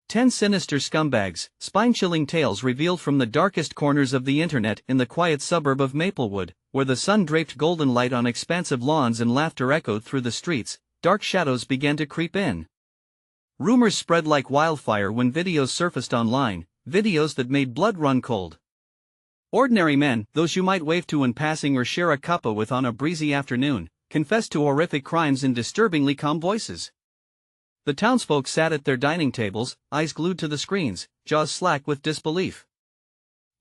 10 Sinister Scumbags, spine-chilling tales revealed from the darkest corners of the internet in the quiet suburb of Maplewood, where the sun draped golden light on expansive lawns and laughter echoed through the streets. Dark shadows began to creep in. Rumors spread like wildfire when videos surfaced online, videos that made blood run cold. Ordinary men, those you might wave to in passing or share a cuppa with on a breezy afternoon, confessed to horrific crimes in disturbingly calm voices. The townsfolk sat at their dining tables, eyes glued to the screens, jaws slack with disbelief.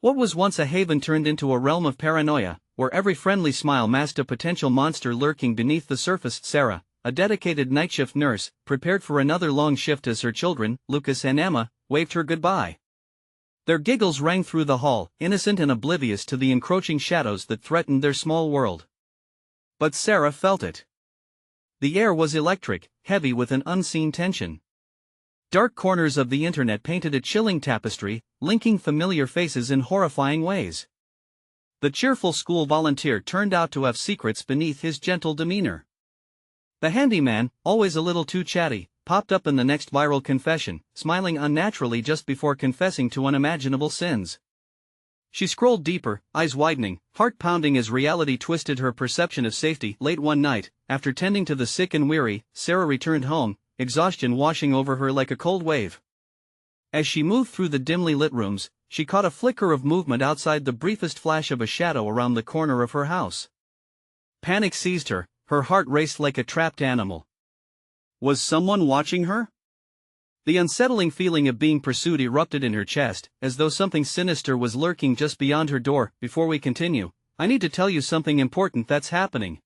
What was once a haven turned into a realm of paranoia, where every friendly smile masked a potential monster lurking beneath the surface. Sarah, a dedicated night shift nurse, prepared for another long shift as her children, Lucas and Emma, waved her goodbye. Their giggles rang through the hall, innocent and oblivious to the encroaching shadows that threatened their small world. But Sarah felt it. The air was electric, heavy with an unseen tension. Dark corners of the internet painted a chilling tapestry, linking familiar faces in horrifying ways. The cheerful school volunteer turned out to have secrets beneath his gentle demeanor. The handyman, always a little too chatty, popped up in the next viral confession, smiling unnaturally just before confessing to unimaginable sins. She scrolled deeper, eyes widening, heart pounding as reality twisted her perception of safety. Late one night, after tending to the sick and weary, Sarah returned home, exhaustion washing over her like a cold wave. As she moved through the dimly lit rooms, she caught a flicker of movement outside, the briefest flash of a shadow around the corner of her house. Panic seized her, her heart raced like a trapped animal. Was someone watching her? The unsettling feeling of being pursued erupted in her chest, as though something sinister was lurking just beyond her door. Before we continue, I need to tell you something important that's happening.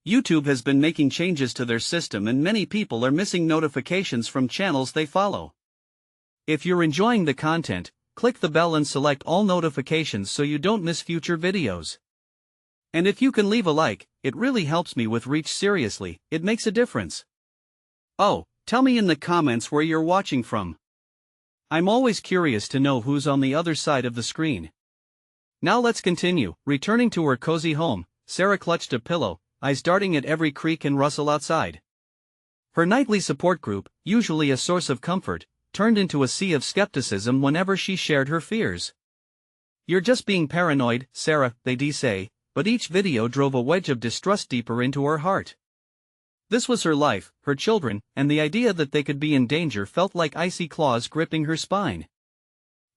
YouTube has been making changes to their system and many people are missing notifications from channels they follow. If you're enjoying the content, click the bell and select all notifications so you don't miss future videos. And if you can leave a like, it really helps me with reach. Seriously, it makes a difference. Oh, tell me in the comments where you're watching from. I'm always curious to know who's on the other side of the screen. Now let's continue. Returning to her cozy home, Sarah clutched a pillow, eyes darting at every creak and rustle outside. Her nightly support group, usually a source of comfort, turned into a sea of skepticism whenever she shared her fears. You're just being paranoid, Sarah, they'd say, but each video drove a wedge of distrust deeper into her heart. This was her life, her children, and the idea that they could be in danger felt like icy claws gripping her spine.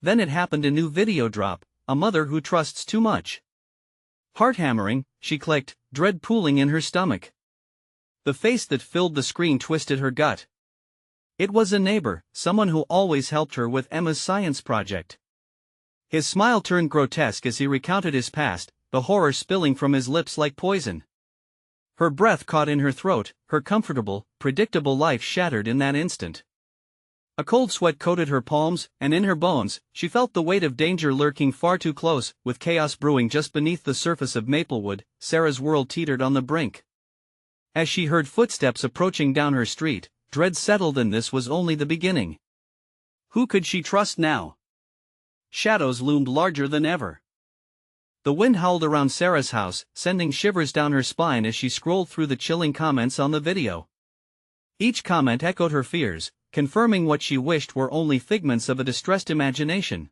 Then it happened, a new video drop, a mother who trusts too much. Heart-hammering, she clicked, dread pooling in her stomach. The face that filled the screen twisted her gut. It was a neighbor, someone who always helped her with Emma's science project. His smile turned grotesque as he recounted his past, the horror spilling from his lips like poison. Her breath caught in her throat, her comfortable, predictable life shattered in that instant. A cold sweat coated her palms, and in her bones, she felt the weight of danger lurking far too close. With chaos brewing just beneath the surface of Maplewood, Sarah's world teetered on the brink. As she heard footsteps approaching down her street, dread settled, and this was only the beginning. Who could she trust now? Shadows loomed larger than ever. The wind howled around Sarah's house, sending shivers down her spine as she scrolled through the chilling comments on the video. Each comment echoed her fears, confirming what she wished were only figments of a distressed imagination.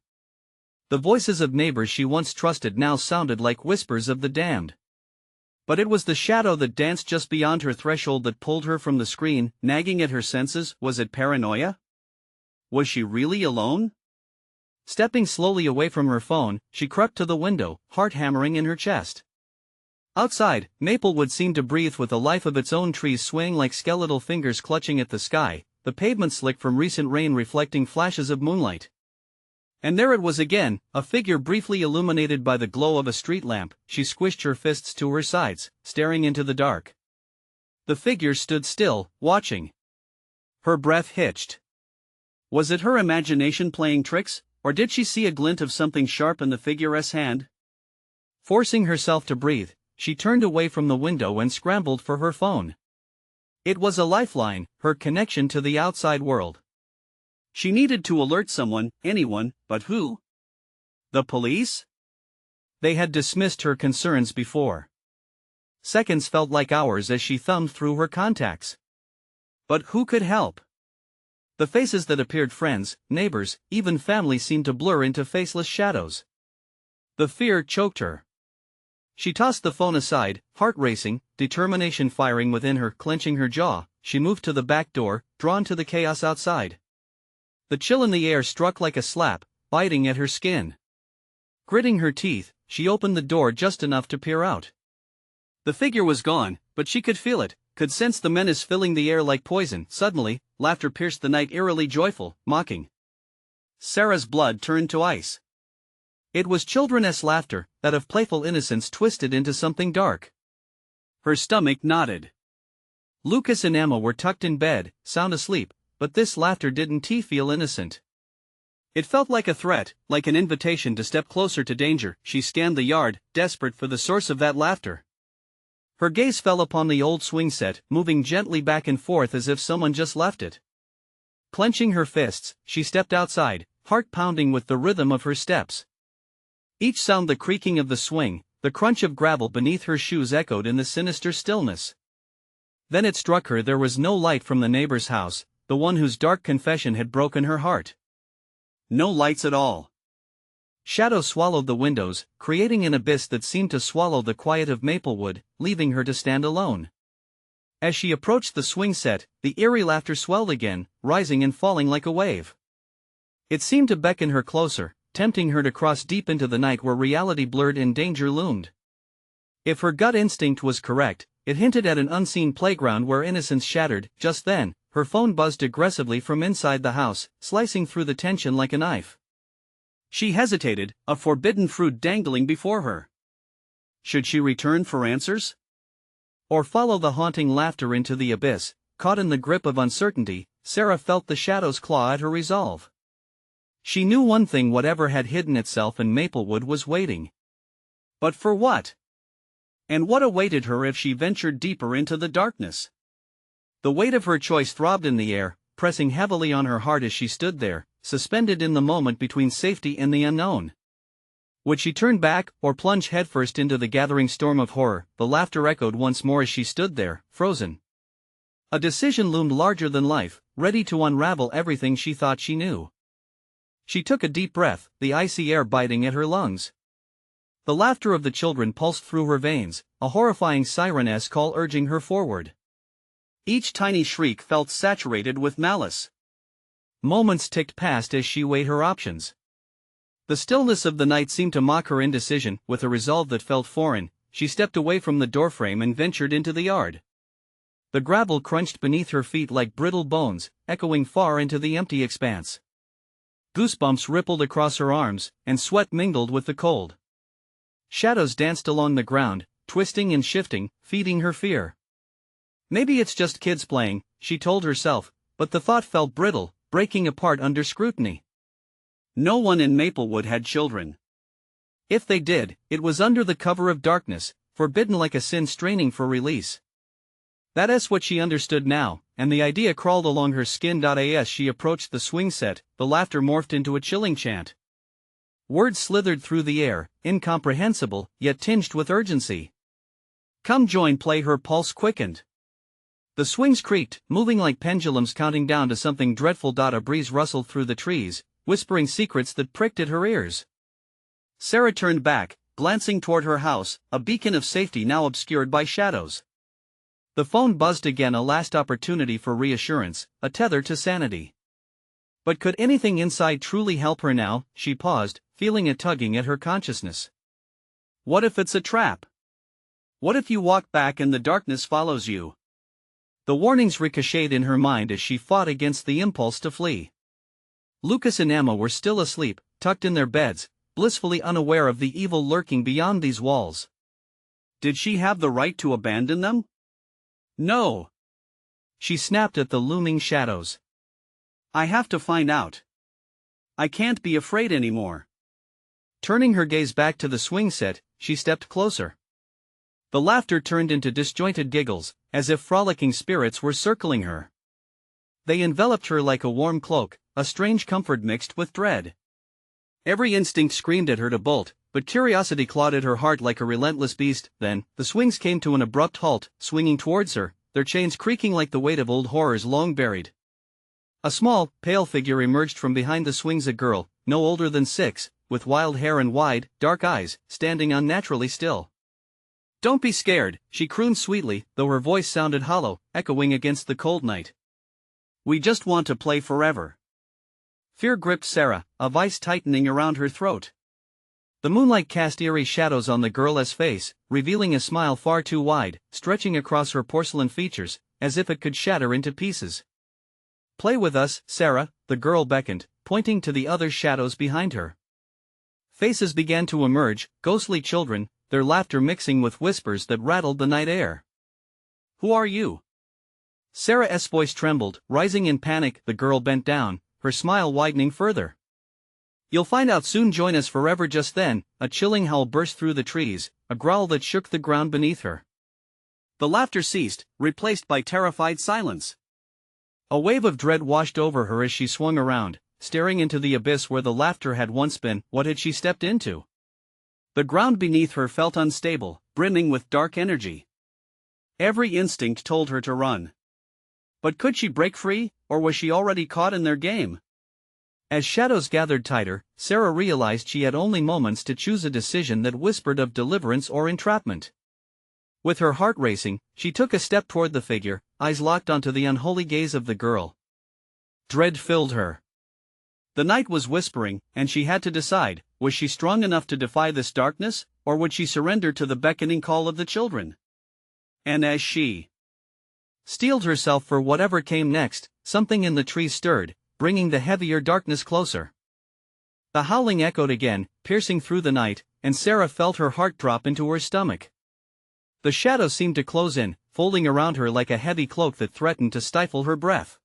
The voices of neighbors she once trusted now sounded like whispers of the damned. But it was the shadow that danced just beyond her threshold that pulled her from the screen, nagging at her senses. Was it paranoia? Was she really alone? Stepping slowly away from her phone, she crept to the window, heart hammering in her chest. Outside, Maplewood seemed to breathe with a life of its own, trees swaying like skeletal fingers clutching at the sky, the pavement slick from recent rain reflecting flashes of moonlight. And there it was again, a figure briefly illuminated by the glow of a street lamp. She squished her fists to her sides, staring into the dark. The figure stood still, watching. Her breath hitched. Was it her imagination playing tricks? Or did she see a glint of something sharp in the figure's hand? Forcing herself to breathe, she turned away from the window and scrambled for her phone. It was a lifeline, her connection to the outside world. She needed to alert someone, anyone, but who? The police? They had dismissed her concerns before. Seconds felt like hours as she thumbed through her contacts. But who could help? The faces that appeared friends, neighbors, even family seemed to blur into faceless shadows. The fear choked her. She tossed the phone aside, heart racing, determination firing within her, clenching her jaw. She moved to the back door, drawn to the chaos outside. The chill in the air struck like a slap, biting at her skin. Gritting her teeth, she opened the door just enough to peer out. The figure was gone, but she could feel it, could sense the menace filling the air like poison. Suddenly, laughter pierced the night, eerily joyful, mocking. Sarah's blood turned to ice. It was children's laughter, that of playful innocence twisted into something dark. Her stomach knotted. Lucas and Emma were tucked in bed, sound asleep, but this laughter didn't feel innocent. It felt like a threat, like an invitation to step closer to danger. She scanned the yard, desperate for the source of that laughter. Her gaze fell upon the old swing set, moving gently back and forth as if someone just left it. Clenching her fists, she stepped outside, heart pounding with the rhythm of her steps. Each sound, the creaking of the swing, the crunch of gravel beneath her shoes, echoed in the sinister stillness. Then it struck her there was no light from the neighbor's house, the one whose dark confession had broken her heart. No lights at all. Shadows swallowed the windows, creating an abyss that seemed to swallow the quiet of Maplewood, leaving her to stand alone. As she approached the swing set, the eerie laughter swelled again, rising and falling like a wave. It seemed to beckon her closer, tempting her to cross deep into the night where reality blurred and danger loomed. If her gut instinct was correct, it hinted at an unseen playground where innocence shattered. Just then, her phone buzzed aggressively from inside the house, slicing through the tension like a knife. She hesitated, a forbidden fruit dangling before her. Should she return for answers? Or follow the haunting laughter into the abyss? Caught in the grip of uncertainty, Sarah felt the shadows claw at her resolve. She knew one thing: whatever had hidden itself in Maplewood was waiting. But for what? And what awaited her if she ventured deeper into the darkness? The weight of her choice throbbed in the air, pressing heavily on her heart as she stood there, suspended in the moment between safety and the unknown. Would she turn back, or plunge headfirst into the gathering storm of horror? The laughter echoed once more as she stood there, frozen. A decision loomed larger than life, ready to unravel everything she thought she knew. She took a deep breath, the icy air biting at her lungs. The laughter of the children pulsed through her veins, a horrifying siren-esque call urging her forward. Each tiny shriek felt saturated with malice. Moments ticked past as she weighed her options. The stillness of the night seemed to mock her indecision. With a resolve that felt foreign, she stepped away from the doorframe and ventured into the yard. The gravel crunched beneath her feet like brittle bones, echoing far into the empty expanse. Goosebumps rippled across her arms, and sweat mingled with the cold. Shadows danced along the ground, twisting and shifting, feeding her fear. Maybe it's just kids playing, she told herself, but the thought felt brittle, breaking apart under scrutiny. No one in Maplewood had children. If they did, it was under the cover of darkness, forbidden like a sin straining for release. That is what she understood now, and the idea crawled along her skin. As she approached the swing set, the laughter morphed into a chilling chant. Words slithered through the air, incomprehensible, yet tinged with urgency. Come join play. Her pulse quickened. The swings creaked, moving like pendulums counting down to something dreadful. A breeze rustled through the trees, whispering secrets that pricked at her ears. Sarah turned back, glancing toward her house, a beacon of safety now obscured by shadows. The phone buzzed again, a last opportunity for reassurance, a tether to sanity. But could anything inside truly help her now? She paused, feeling it tugging at her consciousness. What if it's a trap? What if you walk back and the darkness follows you? The warnings ricocheted in her mind as she fought against the impulse to flee. Lucas and Emma were still asleep, tucked in their beds, blissfully unaware of the evil lurking beyond these walls. Did she have the right to abandon them? No. She snapped at the looming shadows. I have to find out. I can't be afraid anymore. Turning her gaze back to the swing set, she stepped closer. The laughter turned into disjointed giggles, as if frolicking spirits were circling her. They enveloped her like a warm cloak, a strange comfort mixed with dread. Every instinct screamed at her to bolt, but curiosity clawed at her heart like a relentless beast. Then, the swings came to an abrupt halt, swinging towards her, their chains creaking like the weight of old horrors long buried. A small, pale figure emerged from behind the swings, a girl, no older than 6, with wild hair and wide, dark eyes, standing unnaturally still. "Don't be scared," she crooned sweetly, though her voice sounded hollow, echoing against the cold night. "We just want to play forever." Fear gripped Sarah, a vice tightening around her throat. The moonlight cast eerie shadows on the girl's face, revealing a smile far too wide, stretching across her porcelain features, as if it could shatter into pieces. "Play with us, Sarah," the girl beckoned, pointing to the other shadows behind her. Faces began to emerge, ghostly children, their laughter mixing with whispers that rattled the night air. "Who are you?" Sarah's voice trembled, rising in panic. The girl bent down, her smile widening further. "You'll find out soon. Join us forever." Just then, a chilling howl burst through the trees, a growl that shook the ground beneath her. The laughter ceased, replaced by terrified silence. A wave of dread washed over her as she swung around, staring into the abyss where the laughter had once been. What had she stepped into? The ground beneath her felt unstable, brimming with dark energy. Every instinct told her to run. But could she break free, or was she already caught in their game? As shadows gathered tighter, Sarah realized she had only moments to choose a decision that whispered of deliverance or entrapment. With her heart racing, she took a step toward the figure, eyes locked onto the unholy gaze of the girl. Dread filled her. The night was whispering, and she had to decide, was she strong enough to defy this darkness, or would she surrender to the beckoning call of the children? And as she steeled herself for whatever came next, something in the trees stirred, bringing the heavier darkness closer. The howling echoed again, piercing through the night, and Sarah felt her heart drop into her stomach. The shadows seemed to close in, folding around her like a heavy cloak that threatened to stifle her breath.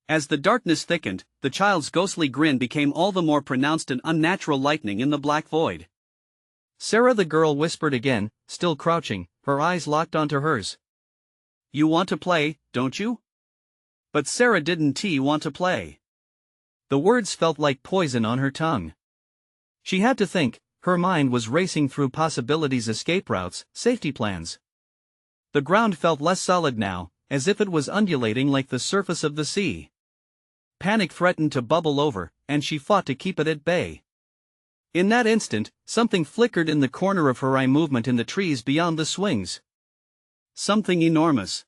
As the darkness thickened, the child's ghostly grin became all the more pronounced, an unnatural lightning in the black void. "Sarah," the girl whispered again, still crouching, her eyes locked onto hers. "You want to play, don't you?" But Sarah didn't want to play. The words felt like poison on her tongue. She had to think. Her mind was racing through possibilities, escape routes, safety plans. The ground felt less solid now, as if it was undulating like the surface of the sea. Panic threatened to bubble over, and she fought to keep it at bay. In that instant, something flickered in the corner of her eye, movement in the trees beyond the swings. Something enormous.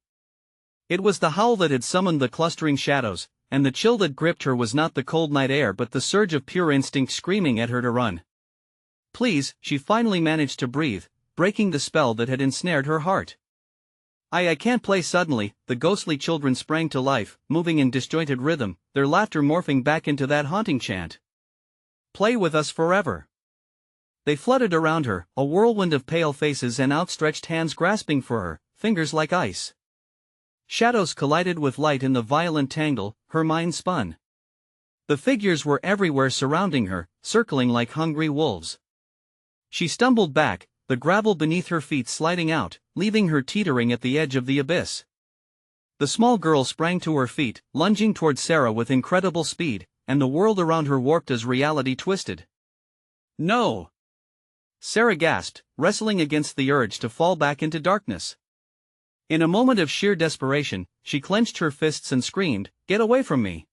It was the howl that had summoned the clustering shadows, and the chill that gripped her was not the cold night air but the surge of pure instinct screaming at her to run. "Please," she finally managed to breathe, breaking the spell that had ensnared her heart. I can't play." Suddenly, the ghostly children sprang to life, moving in disjointed rhythm, their laughter morphing back into that haunting chant. "Play with us forever." They flooded around her, a whirlwind of pale faces and outstretched hands grasping for her, fingers like ice. Shadows collided with light in the violent tangle, her mind spun. The figures were everywhere, surrounding her, circling like hungry wolves. She stumbled back, the gravel beneath her feet sliding out, leaving her teetering at the edge of the abyss. The small girl sprang to her feet, lunging toward Sarah with incredible speed, and the world around her warped as reality twisted. "No!" Sarah gasped, wrestling against the urge to fall back into darkness. In a moment of sheer desperation, she clenched her fists and screamed, "Get away from me!"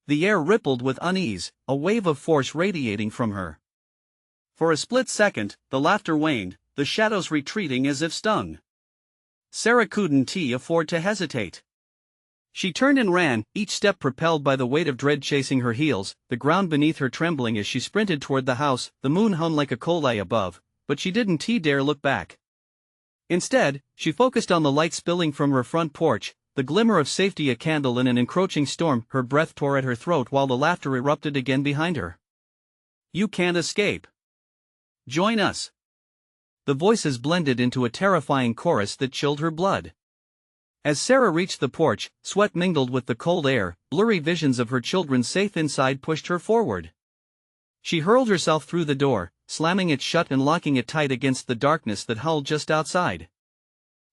The air rippled with unease, a wave of force radiating from her. For a split second, the laughter waned, the shadows retreating as if stung. Sarah couldn't afford to hesitate. She turned and ran, each step propelled by the weight of dread chasing her heels, the ground beneath her trembling as she sprinted toward the house. The moon hung like a coal eye above, but she didn't dare look back. Instead, she focused on the light spilling from her front porch, the glimmer of safety, a candle in an encroaching storm. Her breath tore at her throat while the laughter erupted again behind her. "You can't escape. Join us." The voices blended into a terrifying chorus that chilled her blood. As Sarah reached the porch, sweat mingled with the cold air, blurry visions of her children safe inside pushed her forward. She hurled herself through the door, slamming it shut and locking it tight against the darkness that howled just outside.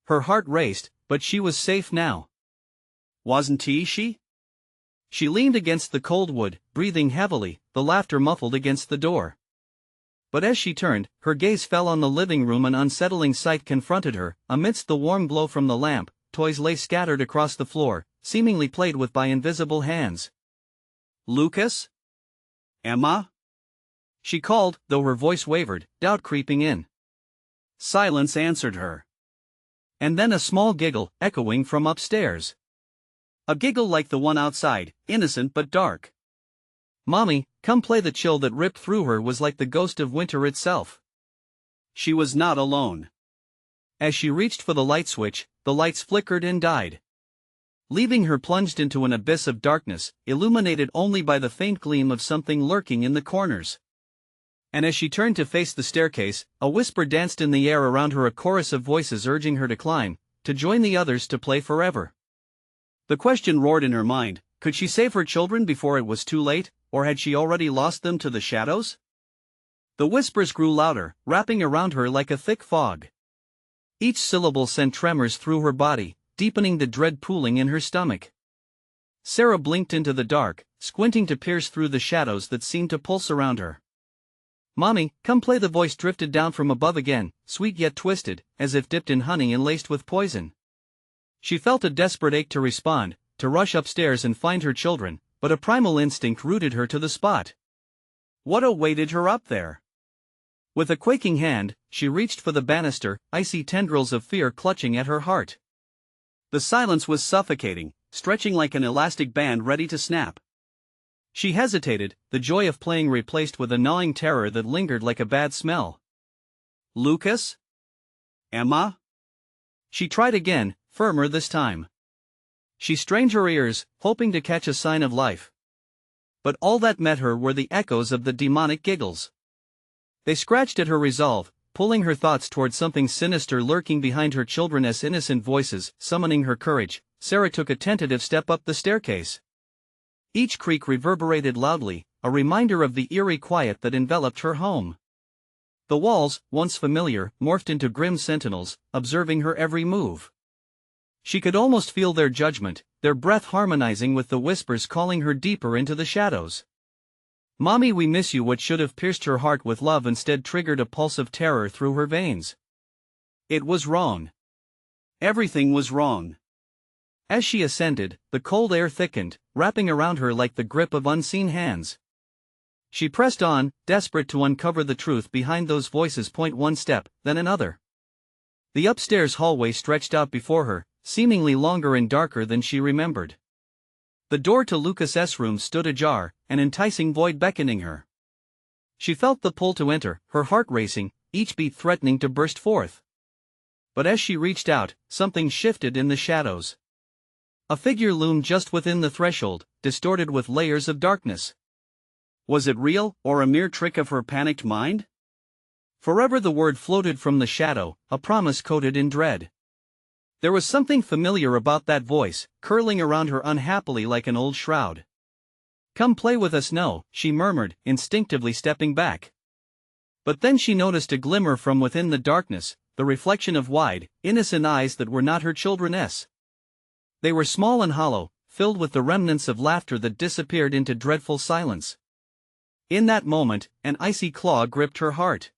Her heart raced, but she was safe now. Wasn't she? She leaned against the cold wood, breathing heavily, the laughter muffled against the door. But as she turned, her gaze fell on the living room. An unsettling sight confronted her. Amidst the warm glow from the lamp, toys lay scattered across the floor, seemingly played with by invisible hands. "Lucas? Emma?" she called, though her voice wavered, doubt creeping in. Silence answered her. And then a small giggle, echoing from upstairs. A giggle like the one outside, innocent but dark. "Mommy, come play." The chill that ripped through her was like the ghost of winter itself. She was not alone. As she reached for the light switch, the lights flickered and died, leaving her plunged into an abyss of darkness, illuminated only by the faint gleam of something lurking in the corners. And as she turned to face the staircase, a whisper danced in the air around her, a chorus of voices urging her to climb, to join the others, to play forever. The question roared in her mind: could she save her children before it was too late, or had she already lost them to the shadows? The whispers grew louder, wrapping around her like a thick fog. Each syllable sent tremors through her body, deepening the dread pooling in her stomach. Sarah blinked into the dark, squinting to pierce through the shadows that seemed to pulse around her. "Mommy, come play." The voice drifted down from above again, sweet yet twisted, as if dipped in honey and laced with poison. She felt a desperate ache to respond, to rush upstairs and find her children, but a primal instinct rooted her to the spot. What awaited her up there? With a quaking hand, she reached for the banister, icy tendrils of fear clutching at her heart. The silence was suffocating, stretching like an elastic band ready to snap. She hesitated, the joy of playing replaced with a gnawing terror that lingered like a bad smell. "Lucas? Emma?" She tried again, firmer this time. She strained her ears, hoping to catch a sign of life. But all that met her were the echoes of the demonic giggles. They scratched at her resolve, pulling her thoughts toward something sinister lurking behind her children. As innocent voices, summoning her courage, Sarah took a tentative step up the staircase. Each creak reverberated loudly, a reminder of the eerie quiet that enveloped her home. The walls, once familiar, morphed into grim sentinels, observing her every move. She could almost feel their judgment, their breath harmonizing with the whispers calling her deeper into the shadows. "Mommy, we miss you." What should have pierced her heart with love instead triggered a pulse of terror through her veins. It was wrong. Everything was wrong. As she ascended, the cold air thickened, wrapping around her like the grip of unseen hands. She pressed on, desperate to uncover the truth behind those voices. One step, then another. The upstairs hallway stretched out before her, seemingly longer and darker than she remembered. The door to Lucas's room stood ajar, an enticing void beckoning her. She felt the pull to enter, her heart racing, each beat threatening to burst forth. But as she reached out, something shifted in the shadows. A figure loomed just within the threshold, distorted with layers of darkness. Was it real, or a mere trick of her panicked mind? Forever the word floated from the shadow, a promise coated in dread. There was something familiar about that voice, curling around her unhappily like an old shroud. "Come play with us." "No," she murmured, instinctively stepping back. But then she noticed a glimmer from within the darkness, the reflection of wide, innocent eyes that were not her children's. They were small and hollow, filled with the remnants of laughter that disappeared into dreadful silence. In that moment, an icy claw gripped her heart.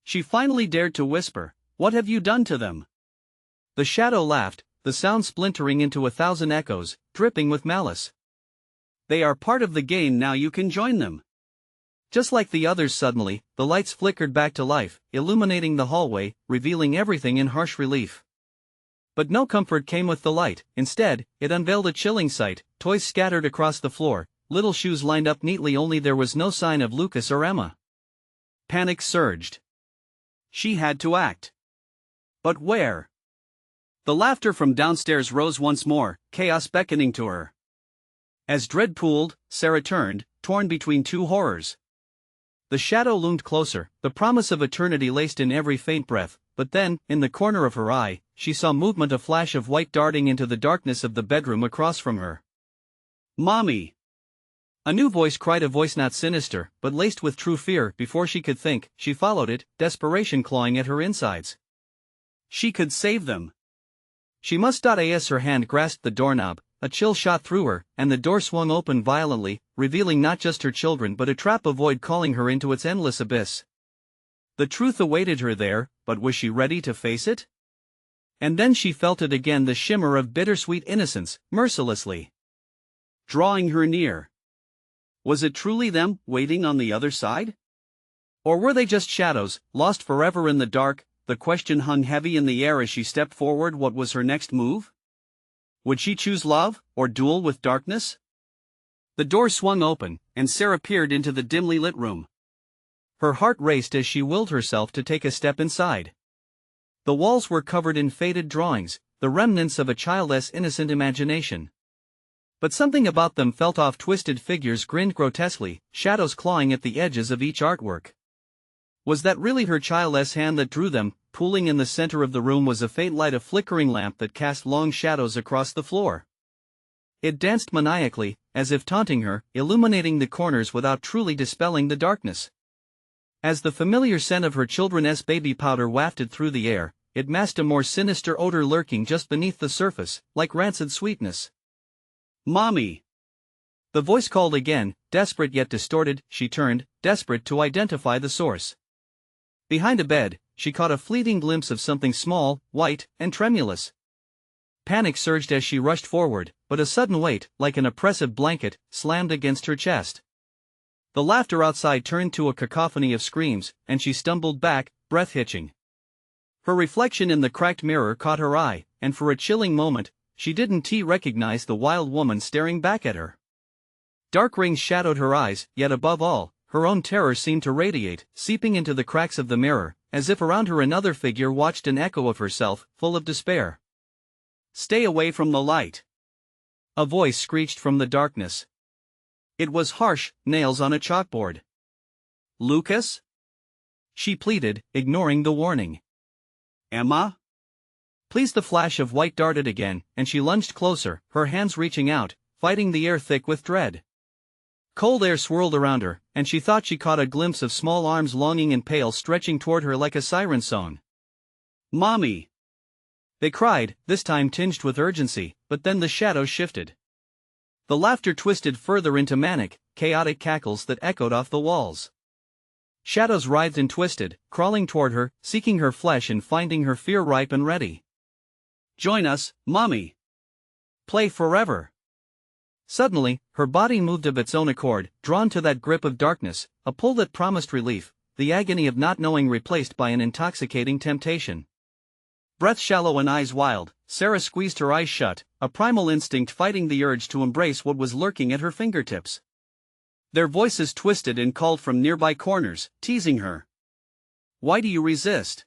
She finally dared to whisper, "What have you done to them?" The shadow laughed, the sound splintering into 1,000 echoes, dripping with malice. "They are part of the game now. You can join them." Just like the others, suddenly, the lights flickered back to life, illuminating the hallway, revealing everything in harsh relief. But no comfort came with the light. Instead, it unveiled a chilling sight: toys scattered across the floor, little shoes lined up neatly, only there was no sign of Lucas or Emma. Panic surged. She had to act. But where? The laughter from downstairs rose once more, chaos beckoning to her. As dread pooled, Sarah turned, torn between two horrors. The shadow loomed closer, the promise of eternity laced in every faint breath, but then, in the corner of her eye, she saw movement, a flash of white darting into the darkness of the bedroom across from her. "Mommy!" A new voice cried, a voice not sinister, but laced with true fear. Before she could think, she followed it, desperation clawing at her insides. She could save them. She must. As her hand grasped the doorknob, a chill shot through her, and the door swung open violently, revealing not just her children but a trap of void calling her into its endless abyss. The truth awaited her there, but was she ready to face it? And then she felt it again, the shimmer of bittersweet innocence, mercilessly drawing her near. Was it truly them, waiting on the other side? Or were they just shadows, lost forever in the dark? The question hung heavy in the air as she stepped forward. What was her next move? Would she choose love, or duel with darkness? The door swung open, and Sarah peered into the dimly lit room. Her heart raced as she willed herself to take a step inside. The walls were covered in faded drawings, the remnants of a childless innocent imagination. But something about them felt off. Twisted figures grinned grotesquely, shadows clawing at the edges of each artwork. Was that really her childless hand that drew them? Pooling in the center of the room was a faint light, a flickering lamp that cast long shadows across the floor. It danced maniacally, as if taunting her, illuminating the corners without truly dispelling the darkness. As the familiar scent of her children's baby powder wafted through the air, it masked a more sinister odor lurking just beneath the surface, like rancid sweetness. "Mommy!" The voice called again, desperate yet distorted. She turned, desperate to identify the source. Behind a bed, she caught a fleeting glimpse of something small, white, and tremulous. Panic surged as she rushed forward, but a sudden weight, like an oppressive blanket, slammed against her chest. The laughter outside turned to a cacophony of screams, and she stumbled back, breath hitching. Her reflection in the cracked mirror caught her eye, and for a chilling moment, she didn't recognize the wild woman staring back at her. Dark rings shadowed her eyes, yet above all, her own terror seemed to radiate, seeping into the cracks of the mirror, as if around her another figure watched, an echo of herself, full of despair. "Stay away from the light!" A voice screeched from the darkness. It was harsh, nails on a chalkboard. "Lucas?" she pleaded, ignoring the warning. "Emma?" "Please." The flash of white darted again, and she lunged closer, her hands reaching out, fighting the air thick with dread. Cold air swirled around her, and she thought she caught a glimpse of small arms, longing and pale, stretching toward her like a siren song. "Mommy!" they cried, this time tinged with urgency, but then the shadows shifted. The laughter twisted further into manic, chaotic cackles that echoed off the walls. Shadows writhed and twisted, crawling toward her, seeking her flesh and finding her fear ripe and ready. "Join us, Mommy! Play forever!" Suddenly, her body moved of its own accord, drawn to that grip of darkness, a pull that promised relief, the agony of not knowing replaced by an intoxicating temptation. Breath shallow and eyes wild, Sarah squeezed her eyes shut, a primal instinct fighting the urge to embrace what was lurking at her fingertips. Their voices twisted and called from nearby corners, teasing her. "Why do you resist?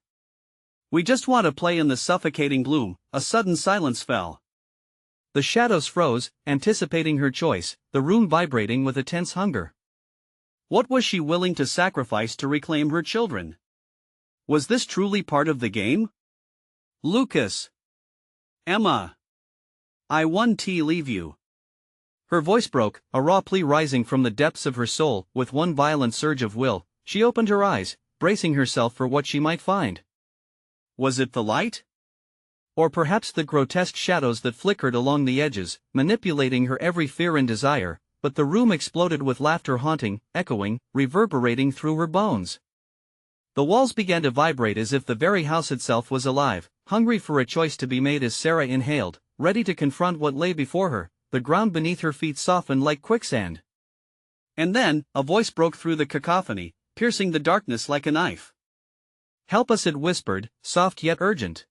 We just want to play." In the suffocating gloom, a sudden silence fell. The shadows froze, anticipating her choice, the room vibrating with a tense hunger. What was she willing to sacrifice to reclaim her children? Was this truly part of the game? "Lucas! Emma! I won't leave you." Her voice broke, a raw plea rising from the depths of her soul. With one violent surge of will, she opened her eyes, bracing herself for what she might find. Was it the light? Or perhaps the grotesque shadows that flickered along the edges, manipulating her every fear and desire? But the room exploded with laughter, haunting, echoing, reverberating through her bones. The walls began to vibrate as if the very house itself was alive, hungry for a choice to be made. As Sarah inhaled, ready to confront what lay before her, the ground beneath her feet softened like quicksand. And then, a voice broke through the cacophony, piercing the darkness like a knife. "Help us," it whispered, soft yet urgent.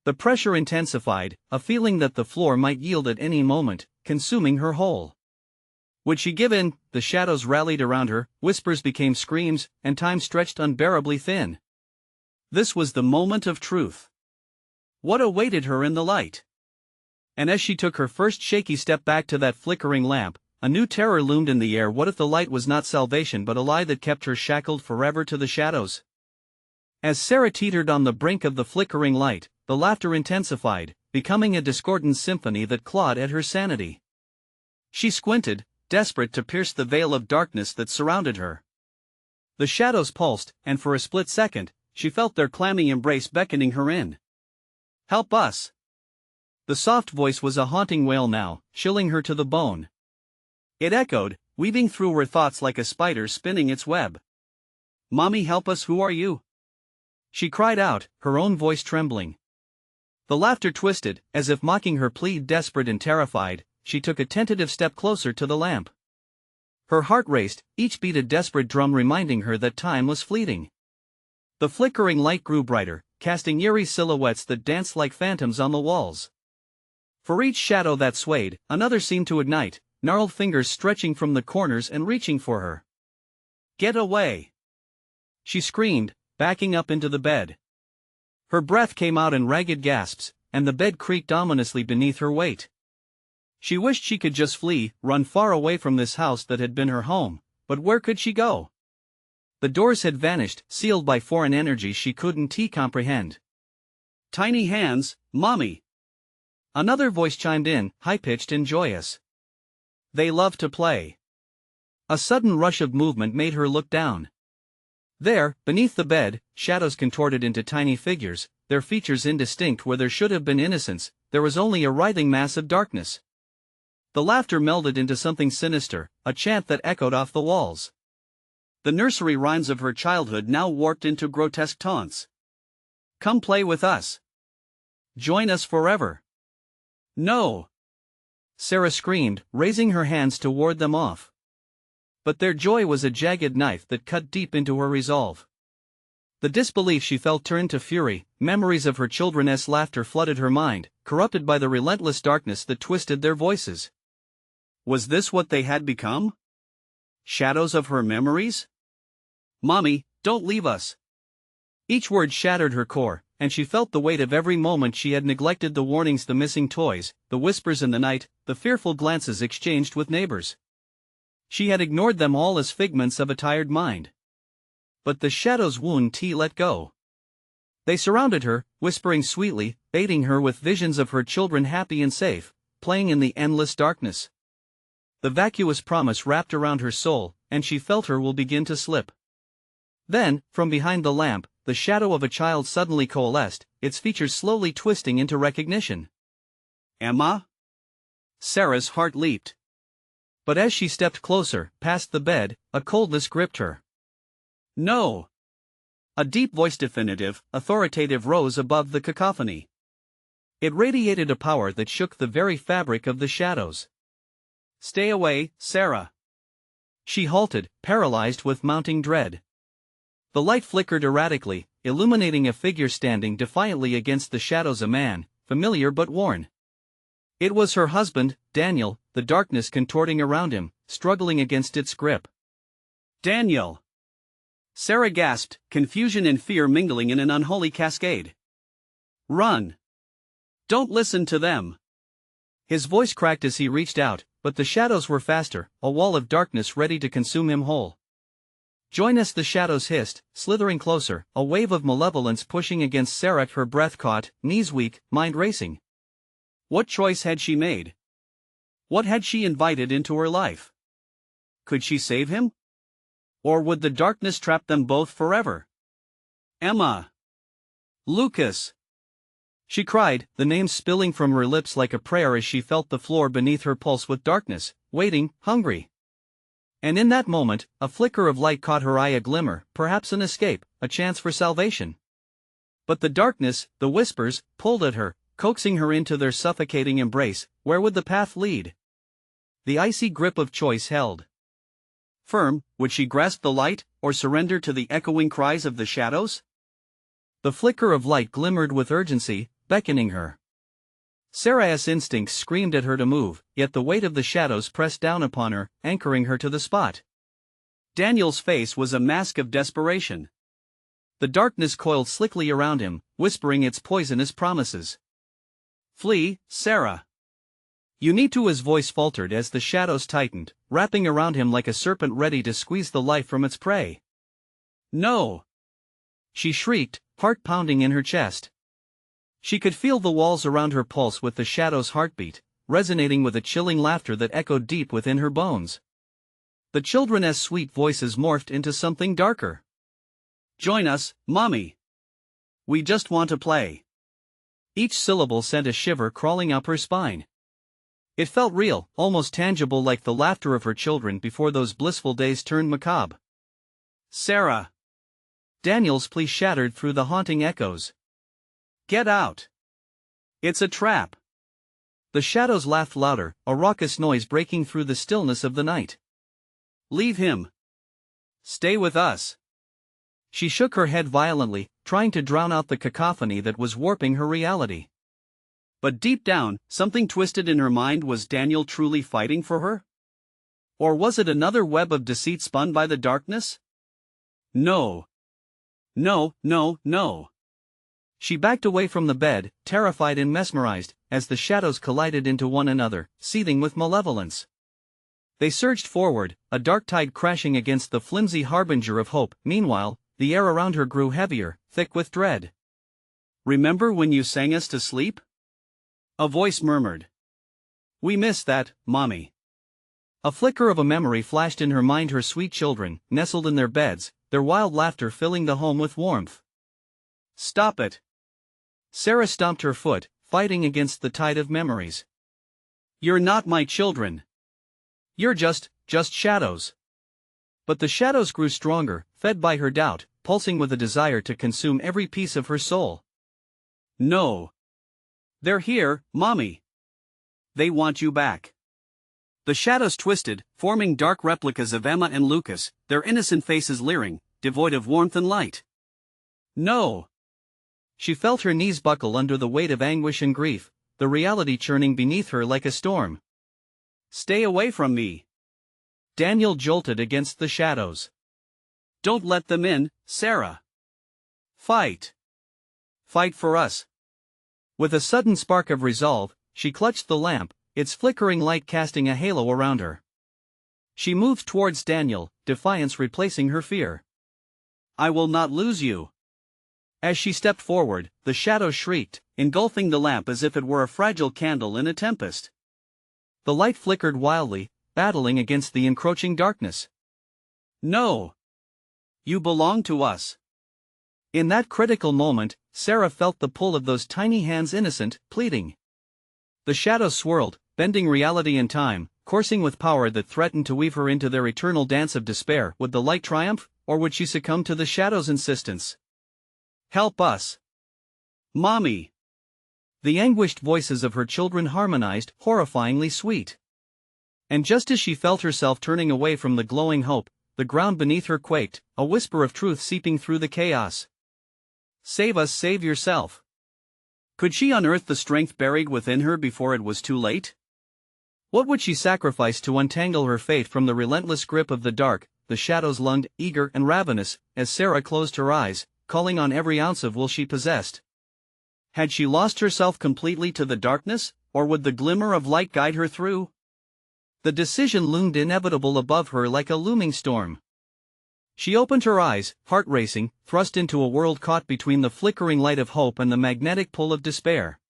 The pressure intensified, a feeling that the floor might yield at any moment, consuming her whole. Would she give in? The shadows rallied around her, whispers became screams, and time stretched unbearably thin. This was the moment of truth. What awaited her in the light? And as she took her first shaky step back to that flickering lamp, a new terror loomed in the air. What if the light was not salvation but a lie that kept her shackled forever to the shadows? As Sarah teetered on the brink of the flickering light, the laughter intensified, becoming a discordant symphony that clawed at her sanity. She squinted, desperate to pierce the veil of darkness that surrounded her. The shadows pulsed, and for a split second, she felt their clammy embrace beckoning her in. "Help us!" The soft voice was a haunting wail now, chilling her to the bone. It echoed, weaving through her thoughts like a spider spinning its web. "Mommy, help us! Who are you?" she cried out, her own voice trembling. The laughter twisted, as if mocking her plea. Desperate and terrified, she took a tentative step closer to the lamp. Her heart raced, each beat a desperate drum reminding her that time was fleeting. The flickering light grew brighter, casting eerie silhouettes that danced like phantoms on the walls. For each shadow that swayed, another seemed to ignite, gnarled fingers stretching from the corners and reaching for her. "Get away!" she screamed, backing up into the bed. Her breath came out in ragged gasps, and the bed creaked ominously beneath her weight. She wished she could just flee, run far away from this house that had been her home, but where could she go? The doors had vanished, sealed by foreign energies she couldn't comprehend. "Tiny hands, Mommy!" Another voice chimed in, high-pitched and joyous. "They love to play." A sudden rush of movement made her look down. There, beneath the bed, shadows contorted into tiny figures, their features indistinct where there should have been innocence. There was only a writhing mass of darkness. The laughter melded into something sinister, a chant that echoed off the walls. The nursery rhymes of her childhood now warped into grotesque taunts. "Come play with us. Join us forever." "No!" Sarah screamed, raising her hands to ward them off. But their joy was a jagged knife that cut deep into her resolve. The disbelief she felt turned to fury, memories of her children's laughter flooded her mind, corrupted by the relentless darkness that twisted their voices. Was this what they had become? Shadows of her memories? "Mommy, don't leave us." Each word shattered her core, and she felt the weight of every moment she had neglected. The warnings, the missing toys, the whispers in the night, the fearful glances exchanged with neighbors. She had ignored them all as figments of a tired mind. But the shadows wouldn't let go. They surrounded her, whispering sweetly, baiting her with visions of her children happy and safe, playing in the endless darkness. The vacuous promise wrapped around her soul, and she felt her will begin to slip. Then, from behind the lamp, the shadow of a child suddenly coalesced, its features slowly twisting into recognition. "Emma?" Sarah's heart leaped. But as she stepped closer, past the bed, a coldness gripped her. "No!" A deep voice, definitive, authoritative, rose above the cacophony. It radiated a power that shook the very fabric of the shadows. "Stay away, Sarah." She halted, paralyzed with mounting dread. The light flickered erratically, illuminating a figure standing defiantly against the shadows, a man, familiar but worn. It was her husband, Daniel, the darkness contorting around him, struggling against its grip. "Daniel!" Sarah gasped, confusion and fear mingling in an unholy cascade. "Run! Don't listen to them!" His voice cracked as he reached out, but the shadows were faster, a wall of darkness ready to consume him whole. "Join us," the shadows hissed, slithering closer, a wave of malevolence pushing against Sarah, her breath caught, knees weak, mind racing. What choice had she made? What had she invited into her life? Could she save him? Or would the darkness trap them both forever? "Emma! Lucas!" she cried, the name spilling from her lips like a prayer as she felt the floor beneath her pulse with darkness, waiting, hungry. And in that moment, a flicker of light caught her eye, a glimmer, perhaps an escape, a chance for salvation. But the darkness, the whispers, pulled at her, coaxing her into their suffocating embrace. Where would the path lead? The icy grip of choice held firm. Would she grasp the light, or surrender to the echoing cries of the shadows? The flicker of light glimmered with urgency, beckoning her. Sarah's instincts screamed at her to move, yet the weight of the shadows pressed down upon her, anchoring her to the spot. Daniel's face was a mask of desperation. The darkness coiled slickly around him, whispering its poisonous promises. "Flee, Sarah. You need to." His voice faltered as the shadows tightened, wrapping around him like a serpent ready to squeeze the life from its prey. "No!" she shrieked, heart pounding in her chest. She could feel the walls around her pulse with the shadow's heartbeat, resonating with a chilling laughter that echoed deep within her bones. The children's sweet voices morphed into something darker. "Join us, Mommy. We just want to play." Each syllable sent a shiver crawling up her spine. It felt real, almost tangible, like the laughter of her children before those blissful days turned macabre. "Sarah!" Daniel's plea shattered through the haunting echoes. "Get out! It's a trap. The shadows laughed louder, a raucous noise breaking through the stillness of the night. Leave him. Stay with us. She shook her head violently, trying to drown out the cacophony that was warping her reality. But deep down, something twisted in her mind. Was Daniel truly fighting for her? Or was it another web of deceit spun by the darkness? No. No, no, no. She backed away from the bed, terrified and mesmerized, as the shadows collided into one another, seething with malevolence. They surged forward, a dark tide crashing against the flimsy harbinger of hope. Meanwhile, the air around her grew heavier, thick with dread. Remember when you sang us to sleep? A voice murmured. We miss that, Mommy. A flicker of a memory flashed in her mind, her sweet children, nestled in their beds, their wild laughter filling the home with warmth. Stop it. Sarah stomped her foot, fighting against the tide of memories. You're not my children. You're just shadows. But the shadows grew stronger, fed by her doubt, pulsing with a desire to consume every piece of her soul. No. They're here, Mommy. They want you back. The shadows twisted, forming dark replicas of Emma and Lucas, their innocent faces leering, devoid of warmth and light. No. She felt her knees buckle under the weight of anguish and grief, the reality churning beneath her like a storm. Stay away from me. Daniel jolted against the shadows. Don't let them in, Sarah. Fight. Fight for us. With a sudden spark of resolve, she clutched the lamp, its flickering light casting a halo around her. She moved towards Daniel, defiance replacing her fear. I will not lose you. As she stepped forward, the shadow shrieked, engulfing the lamp as if it were a fragile candle in a tempest. The light flickered wildly, battling against the encroaching darkness. No. You belong to us. In that critical moment, Sarah felt the pull of those tiny hands, innocent, pleading. The shadows swirled, bending reality and time, coursing with power that threatened to weave her into their eternal dance of despair. Would the light triumph, or would she succumb to the shadows' insistence? Help us. Mommy. The anguished voices of her children harmonized, horrifyingly sweet. And just as she felt herself turning away from the glowing hope, the ground beneath her quaked, a whisper of truth seeping through the chaos. Save us, save yourself. Could she unearth the strength buried within her before it was too late? What would she sacrifice to untangle her fate from the relentless grip of the dark? The shadows lunged, eager and ravenous, as Sarah closed her eyes, calling on every ounce of will she possessed. Had she lost herself completely to the darkness, or would the glimmer of light guide her through? The decision loomed inevitable above her like a looming storm. She opened her eyes, heart racing, thrust into a world caught between the flickering light of hope and the magnetic pull of despair.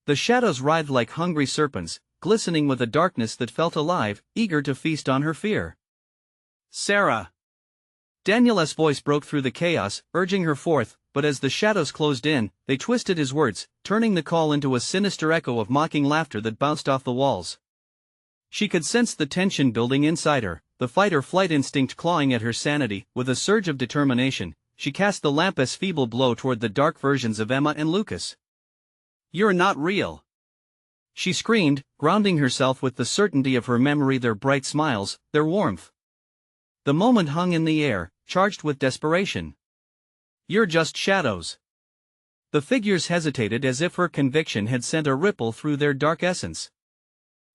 The shadows writhed like hungry serpents, glistening with a darkness that felt alive, eager to feast on her fear. Sarah! Daniel's voice broke through the chaos, urging her forth, but as the shadows closed in, they twisted his words, turning the call into a sinister echo of mocking laughter that bounced off the walls. She could sense the tension building inside her, the fight-or-flight instinct clawing at her sanity. With a surge of determination, she cast the lamp's feeble blow toward the dark versions of Emma and Lucas. You're not real! She screamed, grounding herself with the certainty of her memory, their bright smiles, their warmth. The moment hung in the air, charged with desperation. You're just shadows. The figures hesitated as if her conviction had sent a ripple through their dark essence.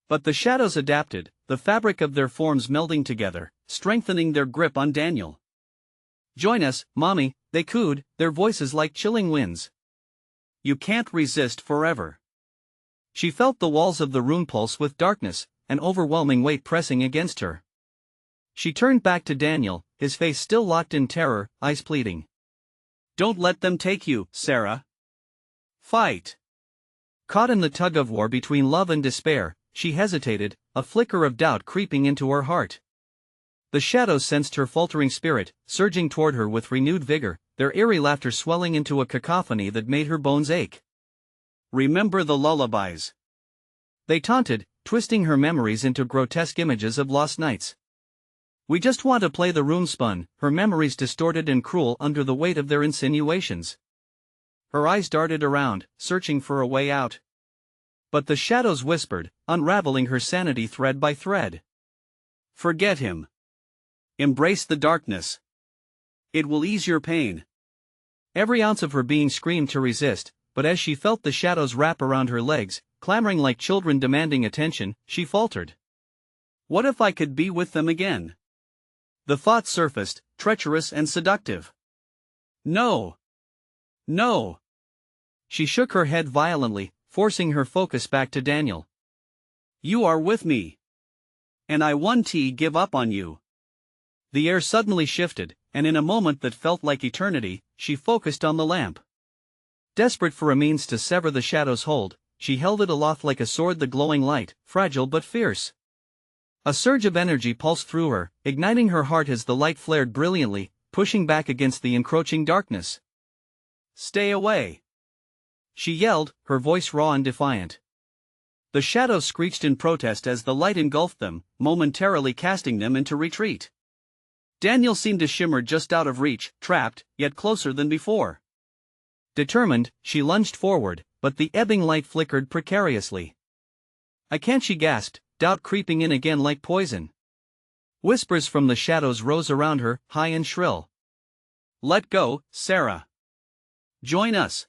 But the shadows adapted, the fabric of their forms melding together, strengthening their grip on Daniel. Join us, Mommy, they cooed, their voices like chilling winds. You can't resist forever. She felt the walls of the room pulse with darkness, an overwhelming weight pressing against her. She turned back to Daniel, his face still locked in terror, eyes pleading. Don't let them take you, Sarah. Fight. Caught in the tug-of-war between love and despair, she hesitated, a flicker of doubt creeping into her heart. The shadows sensed her faltering spirit, surging toward her with renewed vigor, their eerie laughter swelling into a cacophony that made her bones ache. Remember the lullabies. They taunted, twisting her memories into grotesque images of lost nights. We just want to play. The room spun, her memories distorted and cruel under the weight of their insinuations. Her eyes darted around, searching for a way out. But the shadows whispered, unraveling her sanity thread by thread. Forget him. Embrace the darkness. It will ease your pain. Every ounce of her being screamed to resist, but as she felt the shadows wrap around her legs, clamoring like children demanding attention, she faltered. What if I could be with them again? The thought surfaced, treacherous and seductive. No. No. She shook her head violently, forcing her focus back to Daniel. You are with me. And I won't give up on you. The air suddenly shifted, and in a moment that felt like eternity, she focused on the lamp. Desperate for a means to sever the shadow's hold, she held it aloft like a sword, the glowing light, fragile but fierce. A surge of energy pulsed through her, igniting her heart as the light flared brilliantly, pushing back against the encroaching darkness. Stay away! She yelled, her voice raw and defiant. The shadows screeched in protest as the light engulfed them, momentarily casting them into retreat. Daniel seemed to shimmer just out of reach, trapped, yet closer than before. Determined, she lunged forward, but the ebbing light flickered precariously. I can't, she gasped, doubt creeping in again like poison. Whispers from the shadows rose around her, high and shrill. Let go, Sarah. Join us.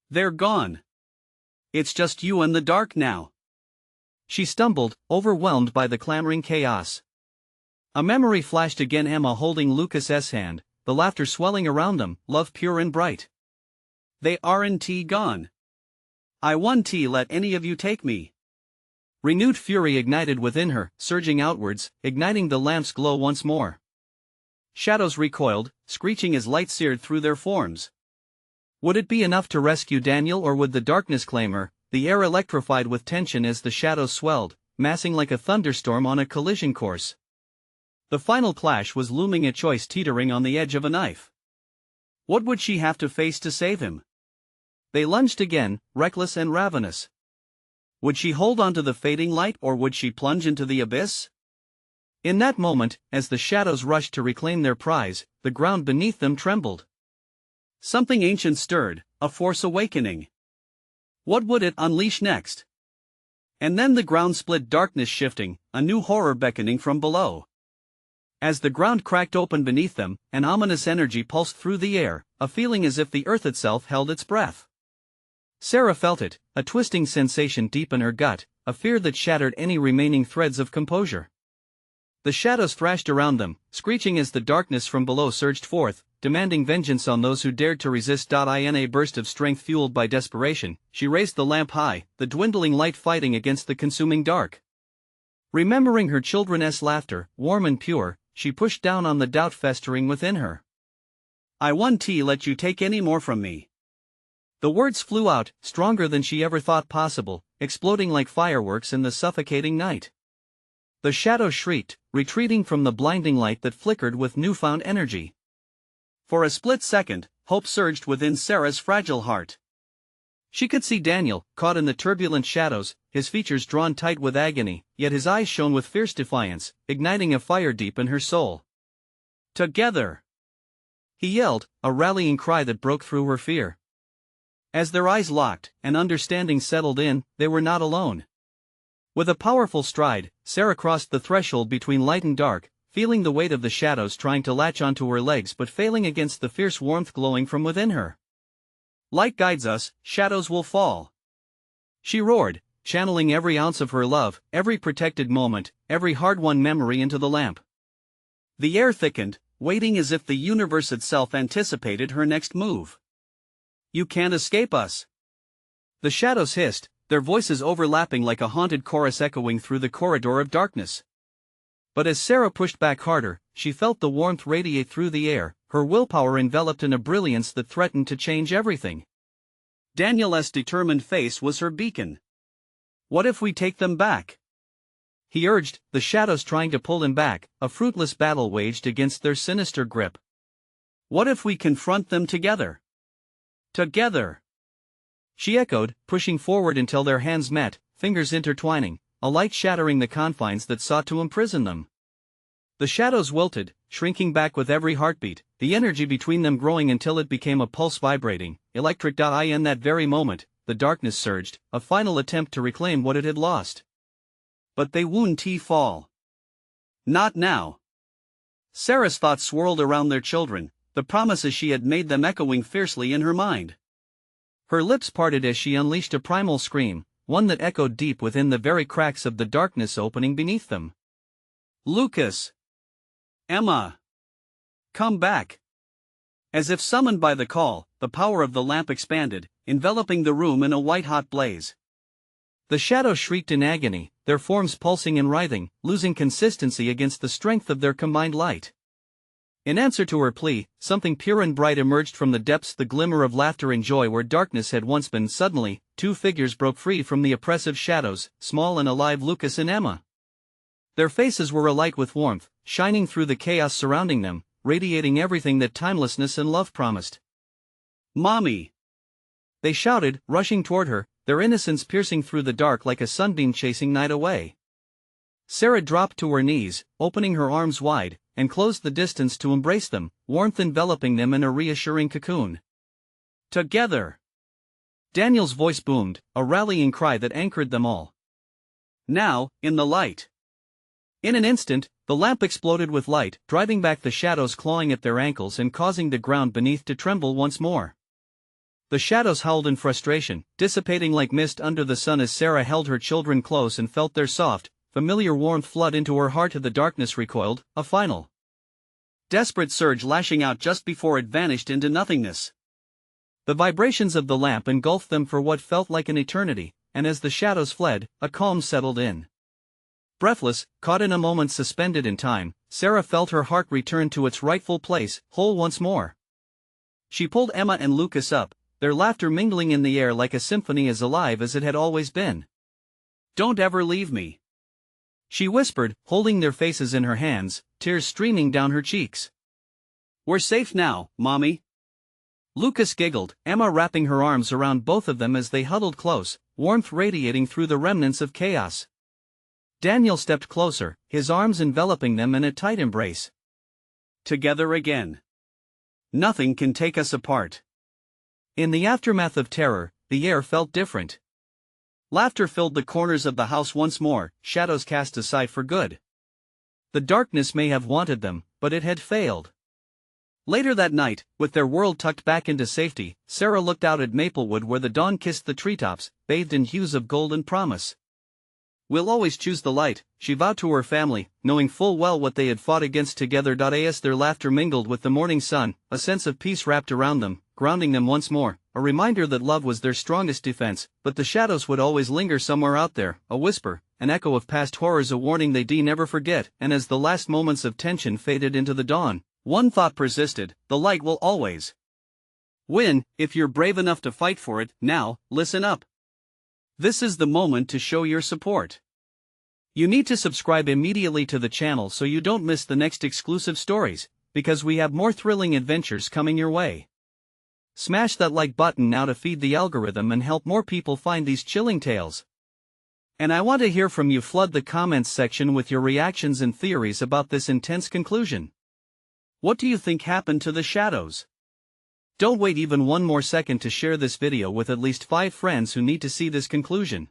They're gone. It's just you and the dark now. She stumbled, overwhelmed by the clamoring chaos. A memory flashed again, Emma holding Lucas's hand, the laughter swelling around them, love pure and bright. They aren't gone. I won't let any of you take me. Renewed fury ignited within her, surging outwards, igniting the lamp's glow once more. Shadows recoiled, screeching as light seared through their forms. Would it be enough to rescue Daniel, or would the darkness claim her? The air electrified with tension as the shadows swelled, massing like a thunderstorm on a collision course. The final clash was looming, a choice teetering on the edge of a knife. What would she have to face to save him? They lunged again, reckless and ravenous. Would she hold on to the fading light, or would she plunge into the abyss? In that moment, as the shadows rushed to reclaim their prize, the ground beneath them trembled. Something ancient stirred, a force awakening. What would it unleash next? And then the ground split, darkness shifting, a new horror beckoning from below. As the ground cracked open beneath them, an ominous energy pulsed through the air, a feeling as if the earth itself held its breath. Sarah felt it, a twisting sensation deep in her gut, a fear that shattered any remaining threads of composure. The shadows thrashed around them, screeching as the darkness from below surged forth, demanding vengeance on those who dared to resist. In a burst of strength fueled by desperation, she raised the lamp high, the dwindling light fighting against the consuming dark. Remembering her children's laughter, warm and pure, she pushed down on the doubt festering within her. I won't let you take any more from me. The words flew out, stronger than she ever thought possible, exploding like fireworks in the suffocating night. The shadows shrieked, retreating from the blinding light that flickered with newfound energy. For a split second, hope surged within Sarah's fragile heart. She could see Daniel, caught in the turbulent shadows, his features drawn tight with agony, yet his eyes shone with fierce defiance, igniting a fire deep in her soul. Together! He yelled, a rallying cry that broke through her fear. As their eyes locked, and understanding settled in, they were not alone. With a powerful stride, Sarah crossed the threshold between light and dark, feeling the weight of the shadows trying to latch onto her legs but failing against the fierce warmth glowing from within her. Light guides us, shadows will fall. She roared, channeling every ounce of her love, every protected moment, every hard-won memory into the lamp. The air thickened, waiting as if the universe itself anticipated her next move. You can't escape us. The shadows hissed, their voices overlapping like a haunted chorus echoing through the corridor of darkness. But as Sarah pushed back harder, she felt the warmth radiate through the air, her willpower enveloped in a brilliance that threatened to change everything. Daniel's determined face was her beacon. What if we take them back? He urged, the shadows trying to pull him back, a fruitless battle waged against their sinister grip. What if we confront them together? Together! She echoed, pushing forward until their hands met, fingers intertwining, a light shattering the confines that sought to imprison them. The shadows wilted, shrinking back with every heartbeat, the energy between them growing until it became a pulse vibrating, electric. In that very moment, the darkness surged, a final attempt to reclaim what it had lost. But they won't fall. Not now. Sarah's thoughts swirled around their children, the promises she had made them echoing fiercely in her mind. Her lips parted as she unleashed a primal scream, one that echoed deep within the very cracks of the darkness opening beneath them. Lucas! Emma! Come back! As if summoned by the call, the power of the lamp expanded, enveloping the room in a white-hot blaze. The shadows shrieked in agony, their forms pulsing and writhing, losing consistency against the strength of their combined light. In answer to her plea, something pure and bright emerged from the depths, the glimmer of laughter and joy where darkness had once been. Suddenly, two figures broke free from the oppressive shadows, small and alive: Lucas and Emma. Their faces were alight with warmth, shining through the chaos surrounding them, radiating everything that timelessness and love promised. "Mommy!" they shouted, rushing toward her, their innocence piercing through the dark like a sunbeam chasing night away. Sarah dropped to her knees, opening her arms wide, and closed the distance to embrace them, warmth enveloping them in a reassuring cocoon. "Together!" Daniel's voice boomed, a rallying cry that anchored them all. "Now, in the light!" In an instant, the lamp exploded with light, driving back the shadows clawing at their ankles and causing the ground beneath to tremble once more. The shadows howled in frustration, dissipating like mist under the sun as Sarah held her children close and felt their soft, familiar warmth flood into her heart. The darkness recoiled, a final, desperate surge lashing out just before it vanished into nothingness. The vibrations of the lamp engulfed them for what felt like an eternity, and as the shadows fled, a calm settled in. Breathless, caught in a moment suspended in time, Sarah felt her heart return to its rightful place, whole once more. She pulled Emma and Lucas up, their laughter mingling in the air like a symphony as alive as it had always been. "Don't ever leave me," she whispered, holding their faces in her hands, tears streaming down her cheeks. "We're safe now, Mommy." Lucas giggled, Emma wrapping her arms around both of them as they huddled close, warmth radiating through the remnants of chaos. Daniel stepped closer, his arms enveloping them in a tight embrace. "Together again. Nothing can take us apart." In the aftermath of terror, the air felt different. Laughter filled the corners of the house once more, shadows cast aside for good. The darkness may have wanted them, but it had failed. Later that night, with their world tucked back into safety, Sarah looked out at Maplewood where the dawn kissed the treetops, bathed in hues of gold and promise. "We'll always choose the light," she vowed to her family, knowing full well what they had fought against together. As their laughter mingled with the morning sun, a sense of peace wrapped around them, grounding them once more, a reminder that love was their strongest defense, but the shadows would always linger somewhere out there, a whisper, an echo of past horrors, a warning they'd never forget. And as the last moments of tension faded into the dawn, one thought persisted: the light will always win, if you're brave enough to fight for it. Now, listen up. This is the moment to show your support. You need to subscribe immediately to the channel so you don't miss the next exclusive stories, because we have more thrilling adventures coming your way. Smash that like button now to feed the algorithm and help more people find these chilling tales. And I want to hear from you. Flood the comments section with your reactions and theories about this intense conclusion. What do you think happened to the shadows? Don't wait even one more second to share this video with at least 5 friends who need to see this conclusion.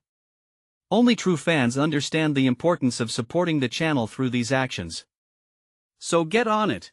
Only true fans understand the importance of supporting the channel through these actions. So get on it.